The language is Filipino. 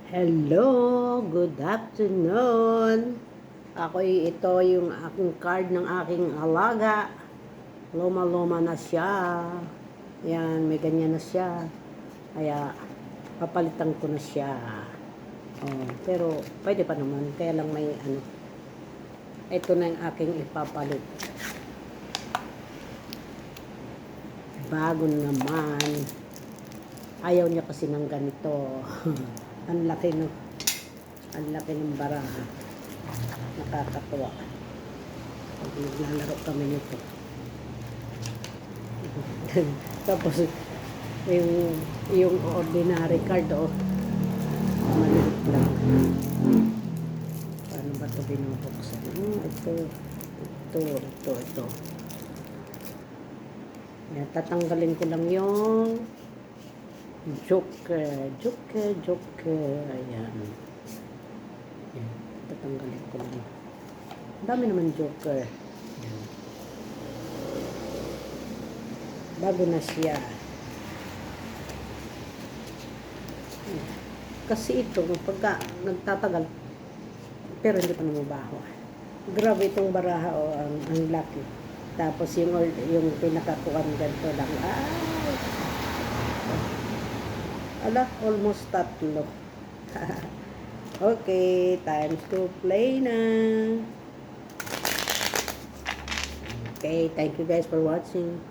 Hello, good afternoon. Ito yung aking card ng aking alaga. Loma-loma na siya. Yan, may ganyan na siya. Kaya, papalitan ko na siya. Oh, pero, pwede pa naman. Kaya lang may ano. Ito na yung aking ipapalit. Bago naman. Ayaw niya kasi ng ganito. Ang laki ng baraha. Nakakatuwa. Pag naglalaro kami nito. Tapos, yung ordinary card, maliit lang. Paano ba ito binubuksan? Ito. Yan, tatanggalin ko lang yung Joker. Ayan. Tatanggalin ko lang. Ang dami naman Joker. Ayan. Bago na siya. Kasi ito, pagka nagtatagal, pero hindi pa namabaho. Grabe itong baraha ang laki. Tapos yung pinakakuan ganito lang. Almost tatlo. Okay, time to play na. Okay, thank you guys for watching.